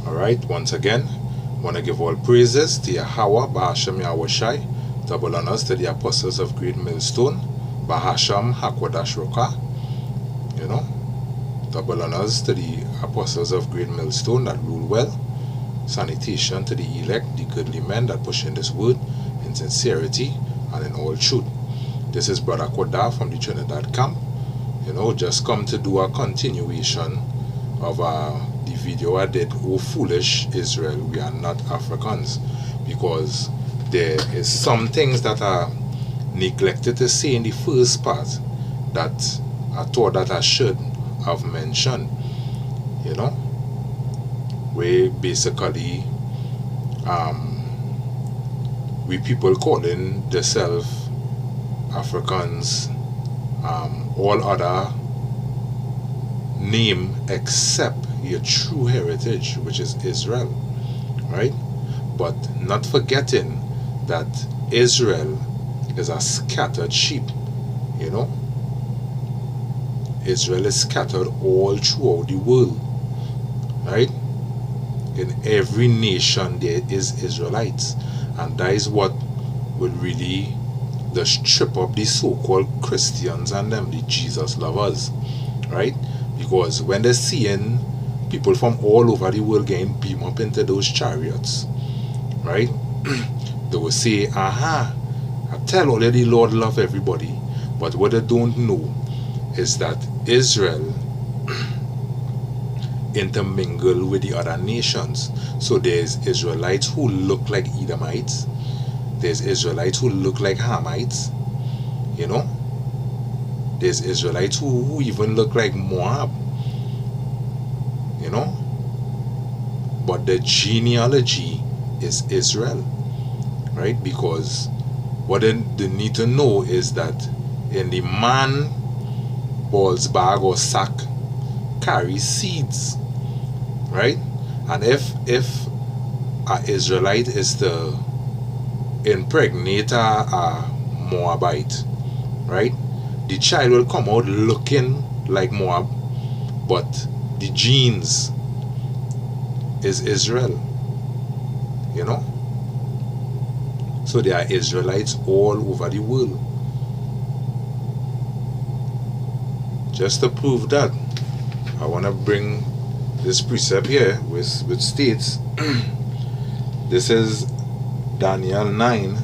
Alright, once again, want to give all praises to Yahweh, Bahasham Yahushai, double honors to the apostles of Great Millstone, Bahasham Hakwadash Roka, double honors to the apostles of Great Millstone that rule well, sanitation to the elect, the goodly men that push in this word in sincerity and in all truth. This is Brother Koda from the Trinidad camp. Just come to do a continuation of the video I did, "Oh foolish Israel, we are not Africans," because there is some things that are neglected to say in the first part that I thought that I should have mentioned, where basically we people calling themselves Africans, all other name except your true heritage, which is Israel, right? But not forgetting that Israel is a scattered sheep, Israel is scattered all throughout the world, right? In every nation there is Israelites, and that is what will really just strip up the so-called Christians and them, the Jesus lovers, right? Because when they're seeing people from all over the world getting beamed up into those chariots, right? They will say, aha, I tell all the Lord love everybody. But what they don't know is that Israel intermingle with the other nations. So there's Israelites who look like Edomites. There's Israelites who look like Hamites. There's Israelites who even look like Moab. But the genealogy is Israel, right? Because what they need to know is that in the man ball's bag or sack carries seeds, right? And if an Israelite is to impregnate a Moabite, right, the child will come out looking like Moab, but the genes is Israel, so there are Israelites all over the world. Just to prove that, I want to bring this precept here which states this is Daniel 9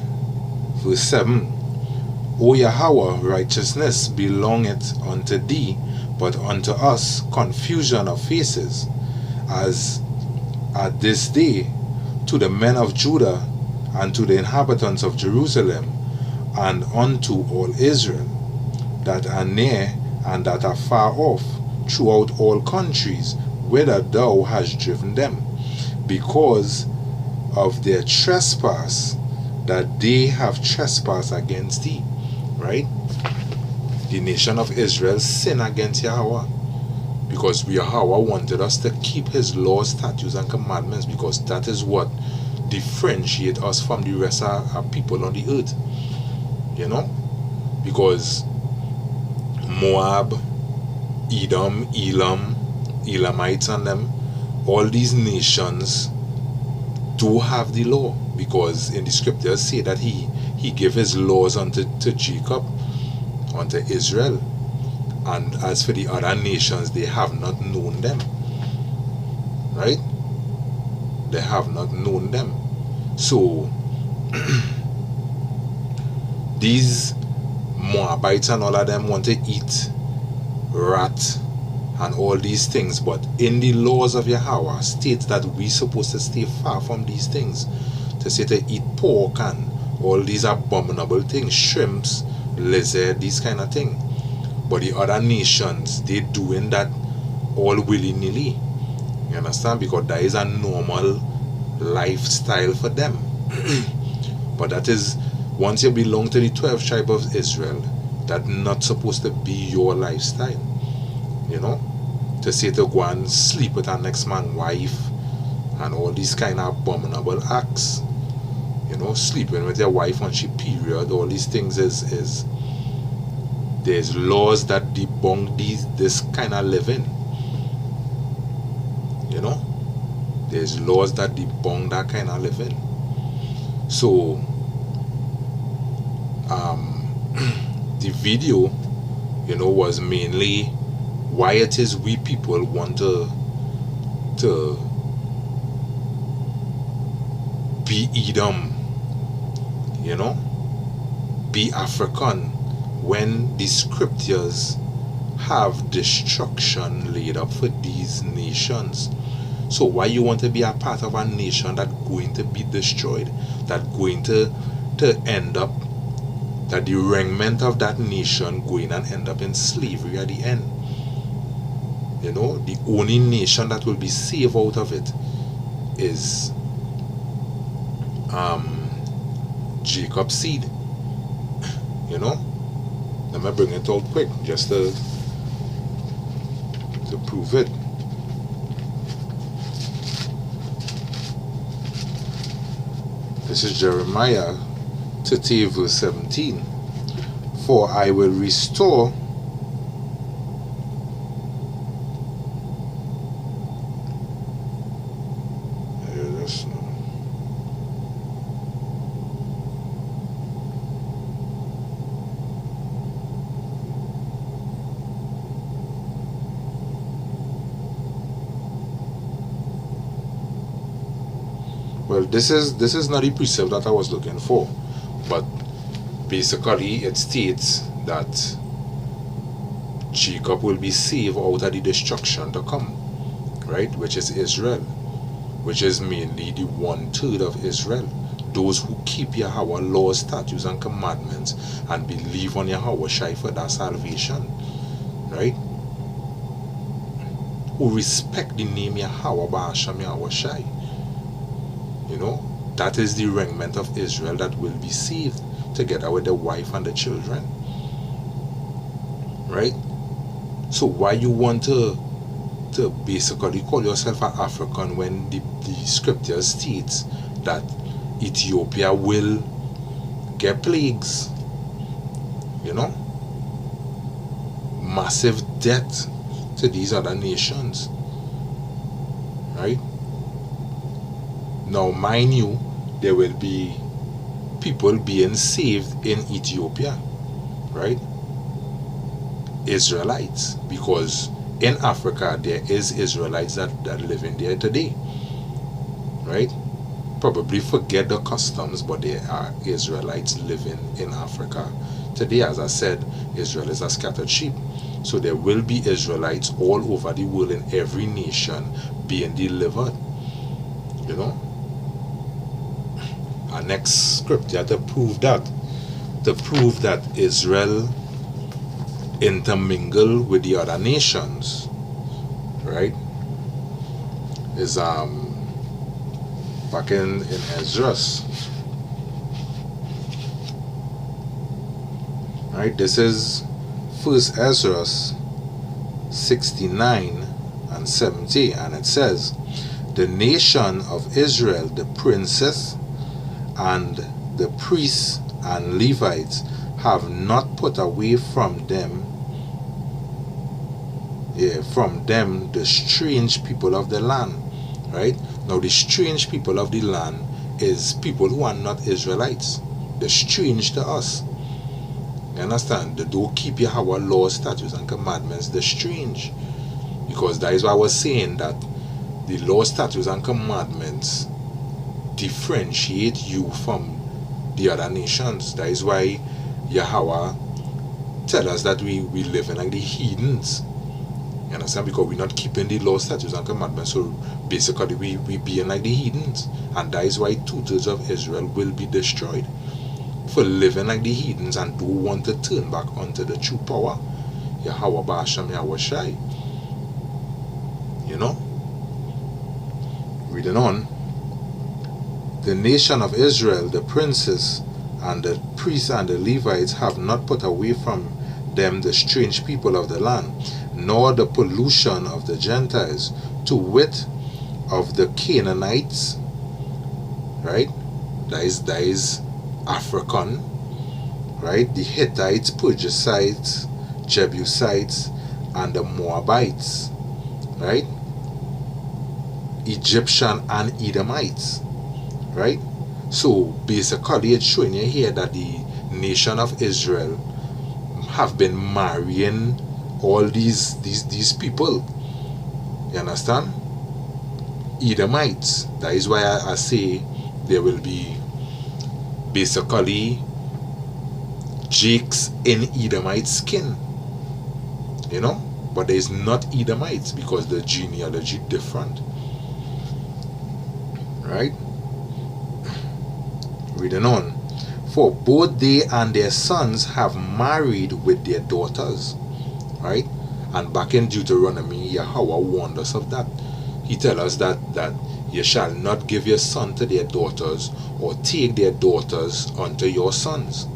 verse 7. O Yahweh, righteousness belongeth unto thee, but unto us confusion of faces, as at this day to the men of Judah and to the inhabitants of Jerusalem, and unto all Israel that are near and that are far off, throughout all countries whither thou hast driven them, because of their trespass that they have trespassed against thee. Right? The nation of Israel sinned against Yahweh, because Yahweh wanted us to keep his laws, statutes, and commandments, because that is what differentiates us from the rest of our people on the earth. Because Moab, Edom, Elam, Elamites, and them, all these nations do have the law, because in the scriptures say that he gave his laws unto Jacob, unto Israel, and as for the other nations, they have not known them, right? They have not known them. So these Moabites and all of them want to eat rat and all these things, but in the laws of Yahweh states that we supposed to stay far from these things, to say to eat pork and all these abominable things, shrimps, lizard, these kind of things. But the other nations, they doing that all willy-nilly. You understand? Because that is a normal lifestyle for them. But that is, once you belong to the 12 tribe of Israel, that's not supposed to be your lifestyle. To say to go and sleep with our next man's wife and all these kind of abominable acts. Sleeping with your wife on she period, all these things is there's laws that debunk this kind of living. There's laws that debunk that kind of living. So the video, was mainly why it is we people want to be Edom, be African, when the scriptures have destruction laid up for these nations. So why you want to be a part of a nation that's going to be destroyed, that going to end up, that the remnant of that nation going and end up in slavery at the end? The only nation that will be saved out of it is Jacob's seed. Let me bring it out quick just to prove it. This is Jeremiah 30 verse 17. For I will restore well, this is not the precept that I was looking for, but basically it states that Jacob will be saved out of the destruction to come, right? Which is Israel, which is mainly the 1/3 of Israel, those who keep Yahweh laws, statutes, and commandments, and believe on Yahweh Shai for their salvation, right? Who respect the name Yahweh Ba'asham Yahweh Shai. That is the remnant of Israel that will be saved, together with the wife and the children, right? So why you want to basically call yourself an African when the scripture states that Ethiopia will get plagues, massive debt to these other nations, right? Now, mind you, there will be people being saved in Ethiopia, right? Israelites, because in Africa there is Israelites that live in there today, right? Probably forget the customs, but there are Israelites living in Africa today. As I said, Israel is a scattered sheep, so there will be Israelites all over the world in every nation being delivered. Our next scripture to prove that Israel intermingle with the other nations, right, is back in Esdras, right? This is First Esdras 69 and 70, and it says, the nation of Israel, the princes and the priests and Levites, have not put away from them the strange people of the land, right? Now the strange people of the land is people who are not Israelites. They're strange to us. You understand? They don't keep Yahweh laws, statutes, and commandments. They're strange. Because that is why I was saying that the laws, statutes, and commandments differentiate you from the other nations. That is why Yahweh tell us that we live in like the heathens. You understand? Because we're not keeping the laws, statutes, and commandments. So basically we being like the heathens. And that is why 2/3 of Israel will be destroyed for living like the heathens and don't want to turn back onto the true power. Yahweh Ba'asham Yahweh Shai. Reading on. The nation of Israel, the princes and the priests and the Levites, have not put away from them the strange people of the land, nor the pollution of the Gentiles, to wit, of the Canaanites, right? That is African, right? The Hittites, Perizzites, Jebusites, and the Moabites, right? Egyptian and Edomites, right? So basically it's showing you here that the nation of Israel have been marrying all these people. You understand? Edomites. That is why I say there will be basically Jakes in Edomite skin. You know? But there is not Edomites because the genealogy different. Right? Reading on. For both they and their sons have married with their daughters. Right? And back in Deuteronomy, Yahweh warned us of that. He tells us that you shall not give your son to their daughters, or take their daughters unto your sons.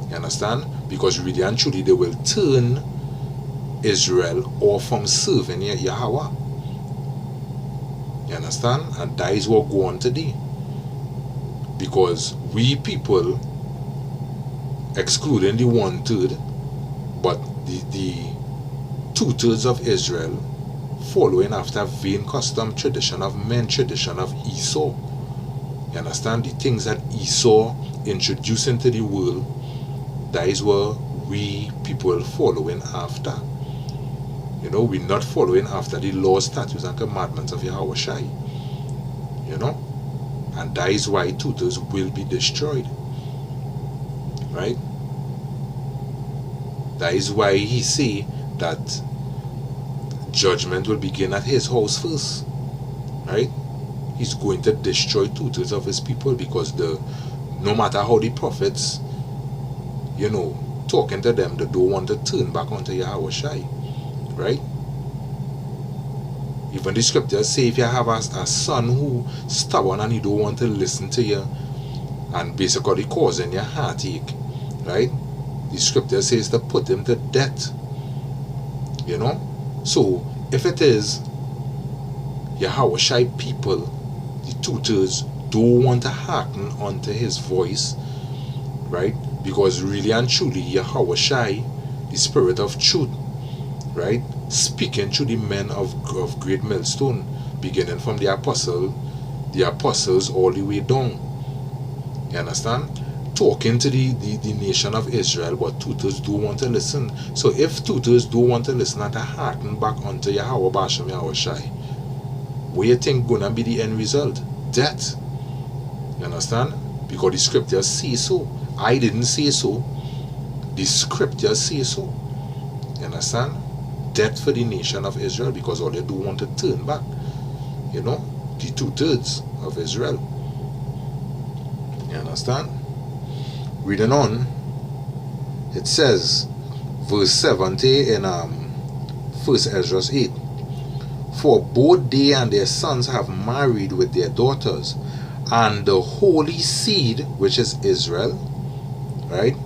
You understand? Because really and truly they will turn Israel off from serving Yahweh. You understand? And that is what go on today. Because we people, excluding the 1/3, but the 2/3 of Israel, following after vain custom, tradition of men, tradition of Esau. You understand? The things that Esau introduced into the world, that is what we people following after. You know, we're not following after the laws, statutes, and commandments of Yahweh Shai. You know? And that is why 2/3 will be destroyed. Right? That is why he say that judgment will begin at his house first. Right? He's going to destroy 2/3 of his people, because no matter how the prophets, you know, talking to them, they don't want to turn back onto Yahweh Shai. Right? Even the scriptures say if you have a son who stubborn and he don't want to listen to you and basically causing your heartache, right? The scripture says to put him to death. You know? So if it is Yahweh Shai people, the 2/3 don't want to hearken unto his voice, right? Because really and truly Yahweh Shai, the spirit of truth, right, speaking to the men of Great Millstone, beginning from the apostles all the way down. You understand? Talking to the nation of Israel, but 2/3 don't want to listen. So if 2/3 don't want to listen and to hearken back unto Yahweh Bashem Yahweh Shai, what you think gonna be the end result? Death. You understand? Because the scriptures say so. I didn't say so. The scriptures say so. You understand? Death for the nation of Israel, because all they do want to turn back. You know? The 2/3 of Israel. You understand? Reading on, it says, verse 70 in 1 Ezra 8. For both they and their sons have married with their daughters, and the holy seed, which is Israel, right,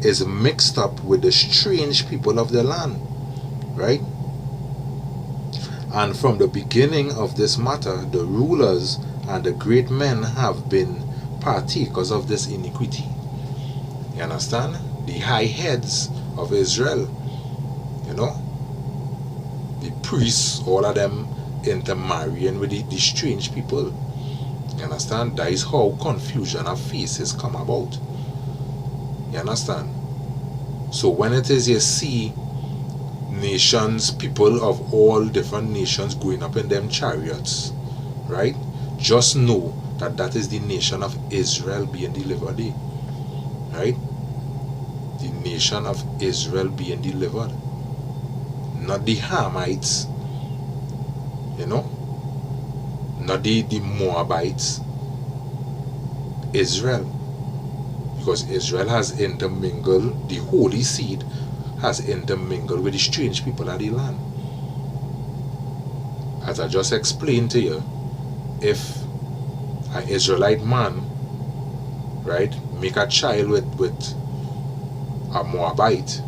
is mixed up with the strange people of the land, right? And from the beginning of this matter, the rulers and the great men have been partakers of this iniquity. You understand? The high heads of Israel, you know, the priests, all of them intermarrying with the strange people. You understand? That is how confusion of faces come about. You understand? So when it is you see nations, people of all different nations going up in them chariots, right? Just know that that is the nation of Israel being delivered. Right? The nation of Israel being delivered. Not the Hamites, you know, not the Moabites. Israel. Because Israel has intermingled, the holy seed has intermingled with the strange people of the land. As I just explained to you, if an Israelite man, right, make a child with a Moabite,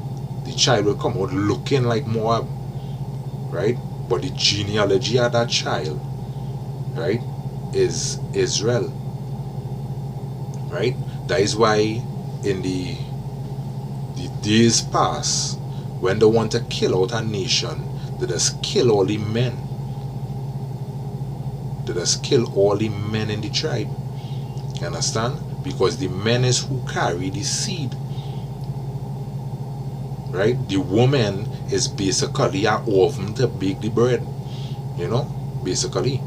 the child will come out looking like Moab, right? But the genealogy of that child, right, is Israel, right? That is why in the days past, when they want to kill out a nation, they just kill all the men. They just kill all the men in the tribe. You understand? Because the men is who carry the seed. Right? The woman is basically an oven to bake the bread. You know? Basically.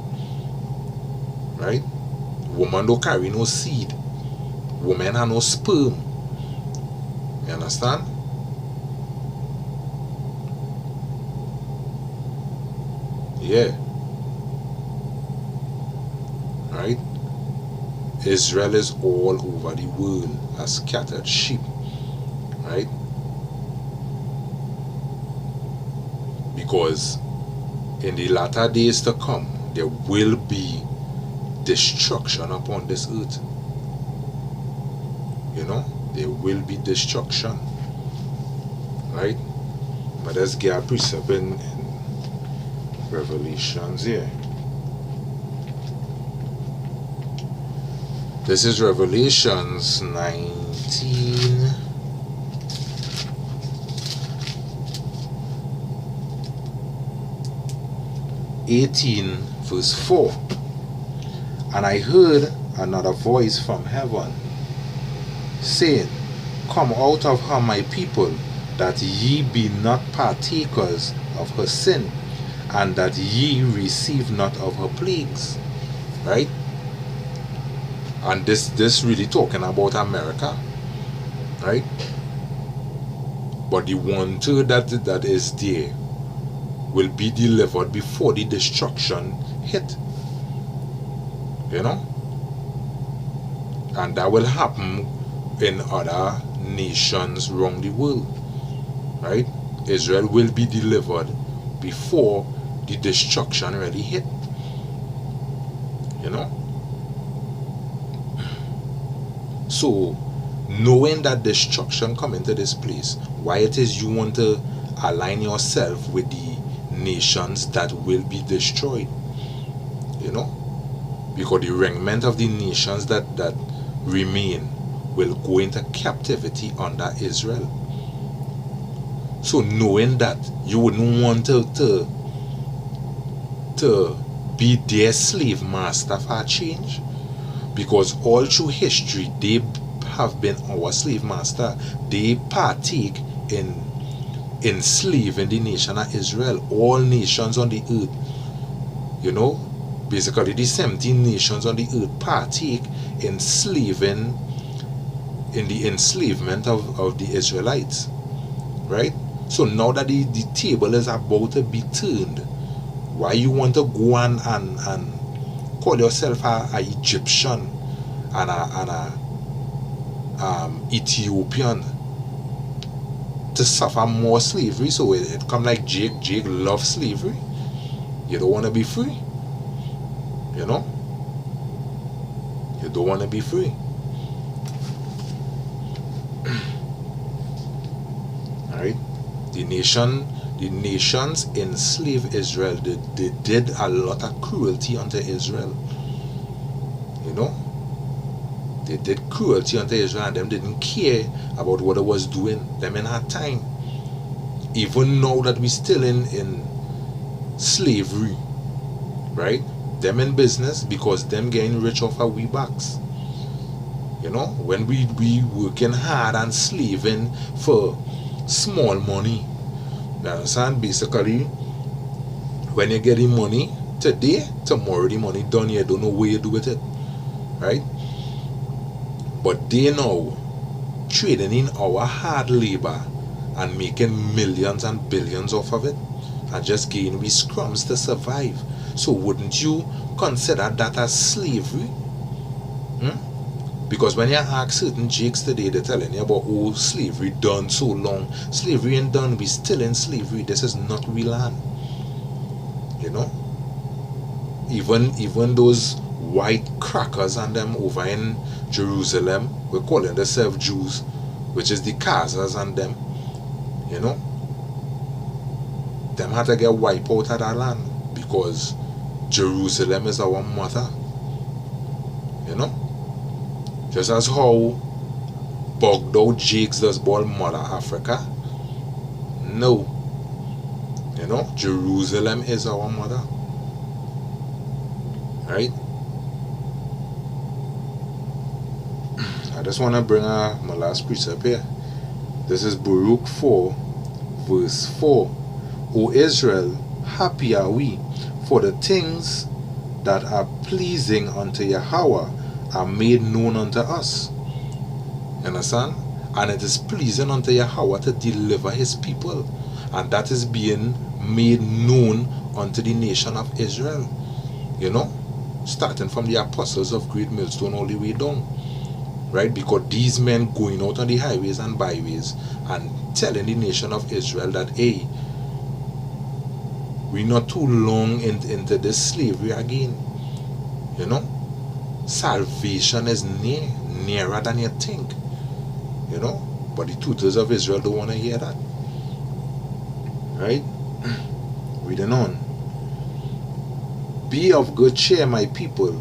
Right? Woman don't carry no seed. Woman have no sperm. You understand? Yeah. Right? Israel is all over the world as scattered sheep. Right? Because in the latter days to come, there will be destruction upon this earth. You know? There will be destruction. Right? But let's get a precept in Revelations here. This is Revelations 19. Verse 4. And I heard another voice from heaven saying, Come out of her, my people, that ye be not partakers of her sin, and that ye receive not of her plagues. Right? And this really talking about America. Right? But the one third that is there will be delivered before the destruction hit. You know? And that will happen in other nations around the world. Right? Israel will be delivered before the destruction really hit. You know? So, knowing that destruction come into this place, why it is you want to align yourself with the nations that will be destroyed. You know? Because the remnant of the nations that remain will go into captivity under Israel. So knowing that, you wouldn't want to be their slave master for a change. Because all through history, they have been our slave master. They partake in enslaving the nation of Israel. All nations on the earth. You know? Basically, the 17 nations on the earth partake in the enslavement of the Israelites. Right? So now that the table is about to be turned, why you want to go and call yourself a Egyptian and a Ethiopian to suffer more slavery? So it come like Jake loves slavery. You don't want to be free. You know? You don't want to be free. Alright? The nations enslaved Israel. They did a lot of cruelty unto Israel. You know? They did cruelty unto Israel, and them didn't care about what it was doing. Them in had time. Even now that we still in slavery, right? Them in business, because them getting rich off our we backs. You know, when we working hard and slaving for small money. You understand? Basically, when you're getting money today, tomorrow the money done, you don't know where you do with it. Right? But they now trading in our hard labor and making millions and billions off of it, and just getting we scrums to survive. So wouldn't you consider that as slavery? Because when you ask certain jakes today, they're telling you about, oh, slavery done so long. Slavery ain't done. We still in slavery. This is not real land. You know? Even those white crackers and them over in Jerusalem, we're calling themselves Jews, which is the Khazars and them. You know? Them had to get wiped out of that land because Jerusalem is our mother. You know? Just as how bugged out Jakes does ball Mother Africa. No. You know, Jerusalem is our mother. Right? I just want to bring my last precept here. This is Baruch 4, verse 4. O Israel, happy are we, for the things that are pleasing unto Yahweh are made known unto us. You understand? And it is pleasing unto Yahweh to deliver his people. And that is being made known unto the nation of Israel. You know? Starting from the apostles of Great Millstone all the way down. Right? Because these men going out on the highways and byways and telling the nation of Israel that, hey, we're not too long into this slavery again. You know? Salvation is nearer than you think. You know? But the tutors of Israel don't want to hear that. Right? Reading on. Be of good cheer, my people,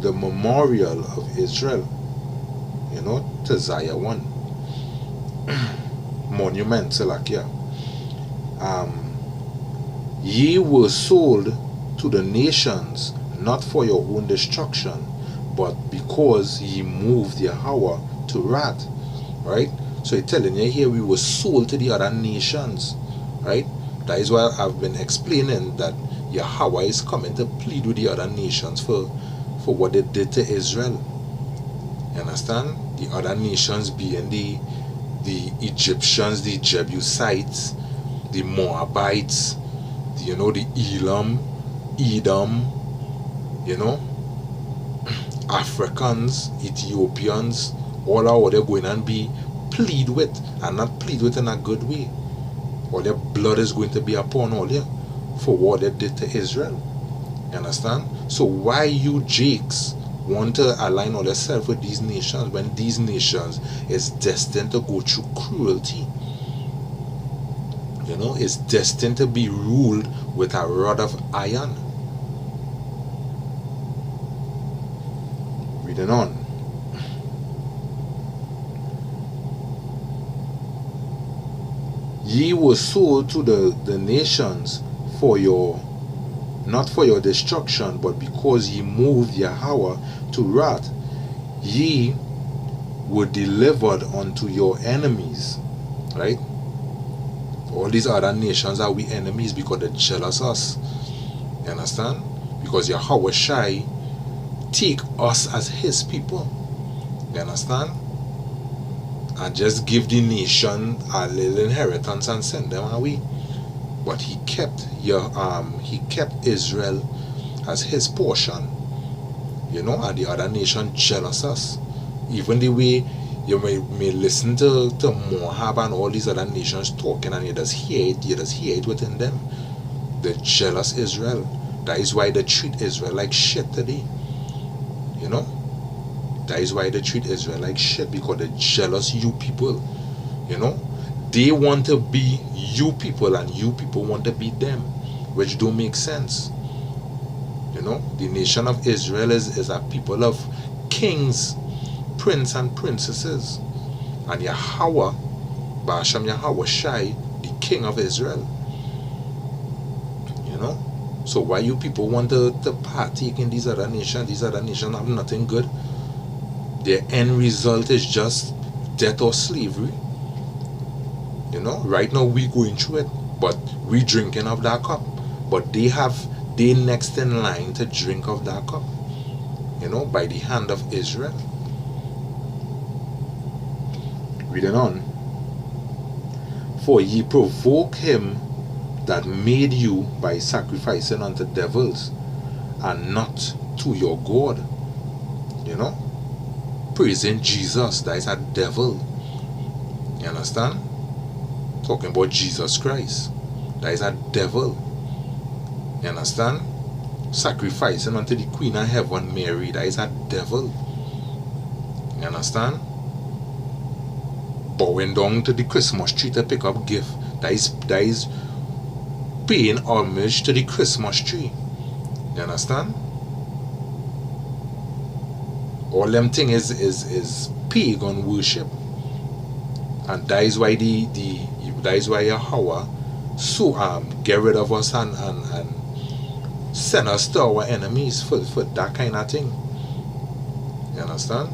the memorial of Israel. You know, to Zion 1. Monumental, like, yeah. Ye were sold to the nations, not for your own destruction, but because ye moved Yahweh to wrath. Right? So he's telling you here, we were sold to the other nations. Right? That is why I've been explaining that Yahweh is coming to plead with the other nations for what they did to Israel. You understand? The other nations being the Egyptians, the Jebusites, the Moabites, the Elam, Edom, Africans, Ethiopians, all are what they're going and be plead with, and not plead with in a good way. All their blood is going to be upon all you for what they did to Israel. You understand? So why you Jakes want to align all yourself with these nations when these nations is destined to go through cruelty? You know, it's destined to be ruled with a rod of iron. Reading on. Ye were sold to the nations not for your destruction, but because ye moved Yahweh to wrath. Ye were delivered unto your enemies. Right? All these other nations are we enemies because they jealous us. You understand? Because Yahweh Shai take us as his people. You understand? And just give the nation a little inheritance and send them away. But he kept Israel as his portion. You know, and the other nation jealous us. Even the way you may listen to Moab and all these other nations talking, and you just hear it within them. They jealous Israel. That is why they treat Israel like shit today. You know? That is why they treat Israel like shit, because they jealous you people. You know? They want to be you people and you people want to be them, which don't make sense. You know? The nation of Israel is a people of kings, prince and princesses. And Yahweh, Ba'asham Yahweh Shai, the king of Israel. You know? So why you people want to partake in these other nations? These other nations have nothing good. Their end result is just death or slavery. You know, right now we going through it, but we drinking of that cup. But they next in line to drink of that cup. You know, by the hand of Israel. Reading on. For ye provoke him that made you by sacrificing unto devils, and not to your God. You know? Praising Jesus, that is a devil. You understand? Talking about Jesus Christ, that is a devil. You understand? Sacrificing unto the Queen of Heaven, Mary, that is a devil. You understand? Bowing down to the Christmas tree to pick up gift, that is paying homage to the Christmas tree. You understand? All them thing is pagan worship. And that is why that is why Yahweh so get rid of us and send us to our enemies for that kind of thing. You understand?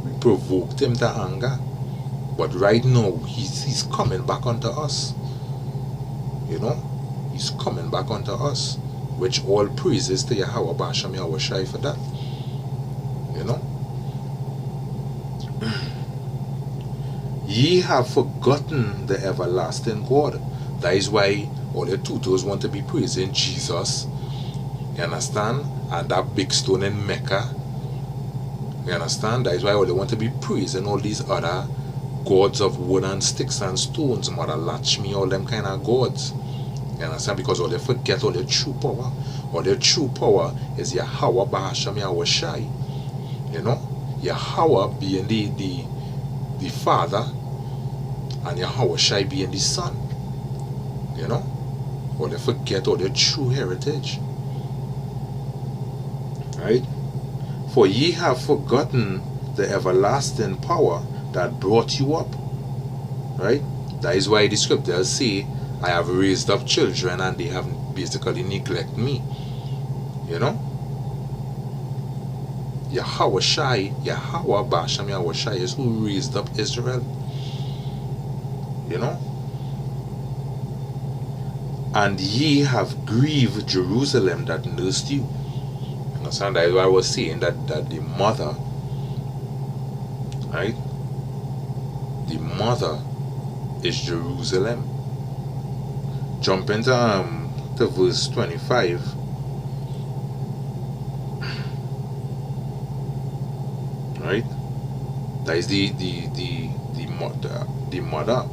We provoked him to anger. But right now, he's coming back onto us. You know? He's coming back onto us. Which all praises to Yahweh Basham Yahweh Shai for that. You know? Ye have forgotten the everlasting God. That is why all the tutors want to be praising Jesus. You understand? And that big stone in Mecca. You understand? That is why all they want to be praising all these other gods of wood and sticks and stones, Mother Lakshmi, all them kind of gods. You understand? Because all they forget all the true power. All the true power is Yahweh Bahasham Yahweh Shai. You know? Yahweh being the Father, and Yahweh Shai being the Son. You know? All they forget all their true heritage. Right? For ye have forgotten the everlasting power that brought you up. Right? That is why the scriptures say, I have raised up children and they have basically neglected me. You know? Yahweh Shai, Yahweh Basham Yahweh Shai is who raised up Israel. You know? And ye have grieved Jerusalem that nursed you. You understand? That is why I was saying that the mother, right? The mother is Jerusalem. Jump into to verse 25. Right? That is the mother.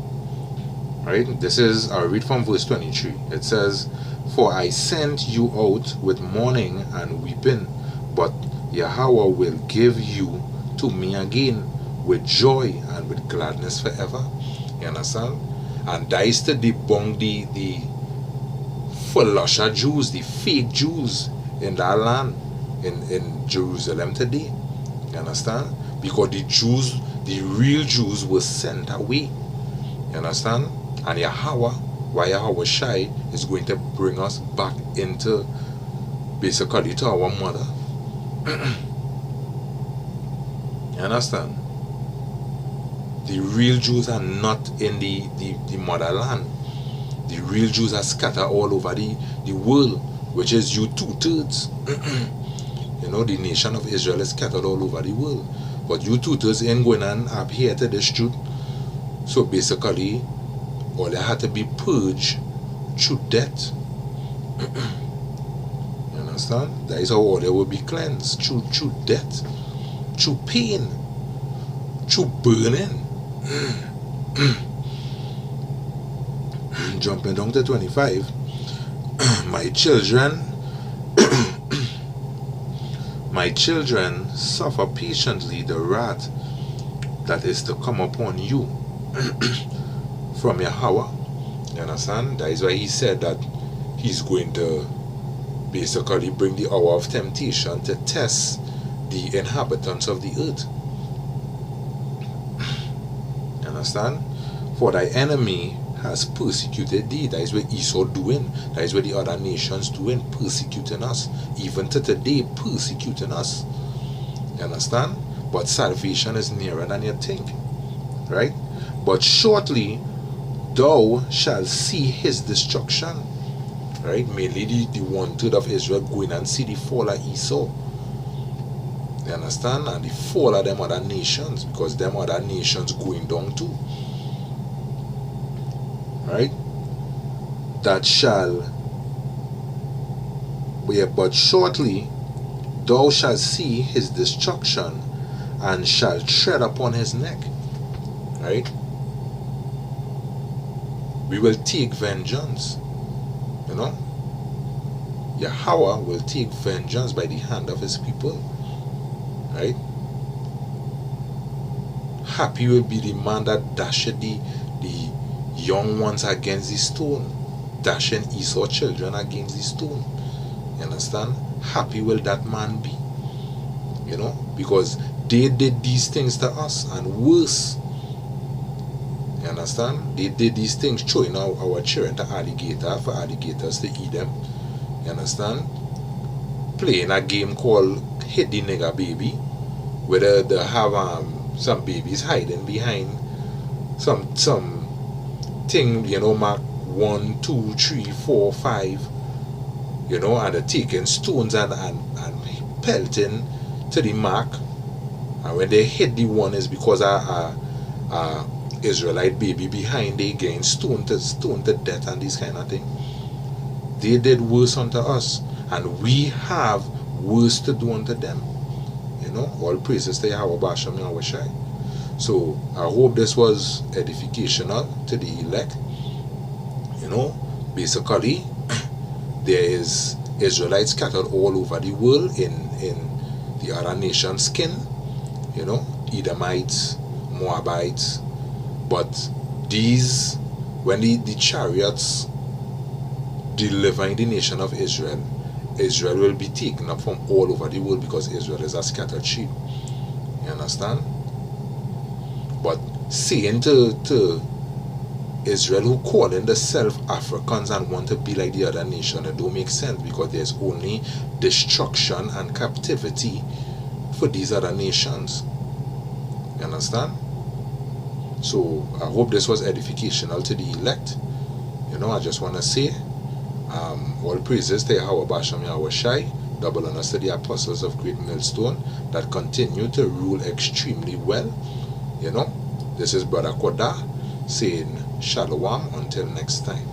Right? This is, I'll read from verse 23. It says, For I sent you out with mourning and weeping, but Yahweh will give you to me again with joy and with gladness forever. You understand? And that is to debunk the Falasha Jews, the fake Jews in that land, in Jerusalem today. You understand? Because the Jews, the real Jews, were sent away. You understand? And Yahweh, why Yahweh Shai, is going to bring us back into, basically, to our mother. You understand? The real Jews are not in the motherland. The real Jews are scattered all over the world, which is you 2/3. You know, the nation of Israel is scattered all over the world. But you 2/3 ain't going and adhere to this truth. So basically, all they had to be purged through death. You understand? That is how all they will be cleansed. Through death. Through pain. Through burning. Jumping down to 25. My children suffer patiently the wrath that is to come upon you from Yahweh. You understand? That is why he said that he's going to basically bring the hour of temptation to test the inhabitants of the earth. You understand? For thy enemy has persecuted thee. That is what Esau doing. That is what the other nations doing, persecuting us. Even to today, persecuting us. You understand? But salvation is nearer than you think. Right? But shortly thou shalt see his destruction. Right? Mainly the 1/3 of Israel going and see the fall of Esau. You understand? And the fall of them other nations, because them other nations going down too. Right? That shall, but shortly thou shalt see his destruction and shall tread upon his neck. Right? We will take vengeance. You know? Yahweh will take vengeance by the hand of his people. Right? Happy will be the man that dashed the young ones against the stone, dashing Esau's children against the stone. You understand? Happy will that man be. You know? Because they did these things to us and worse. You understand? They did these things throwing our children to alligator for alligators to eat them. You understand? Playing a game called Hit the Nigga Baby, where they have some babies hiding behind some thing, you know, mark 1, 2, 3, 4, 5, you know, and they're taking stones and pelting to the mark, and when they hit the one is because a Israelite baby behind they getting stoned to death and this kind of thing. They did worse unto us, and we have worse to do unto them. You know, all praises to Yahweh Basham Yahweh Shai. So I hope this was edificational to the elect. You know, basically there is Israelites scattered all over the world in the other nation's skin. You know, Edomites, Moabites, but these, when the chariots delivering the nation of Israel, Israel will be taken up from all over the world because Israel is a scattered sheep. You understand? But saying to Israel, who calling themselves Africans and want to be like the other nation, it don't make sense, because there's only destruction and captivity for these other nations. You understand? So I hope this was edificational to the elect. You know, I just want to say all praises to Yahweh Basham Yahweh Shai, double honors to the apostles of Great Millstone that continue to rule extremely well. You know, this is Brother Koda saying Shalom until next time.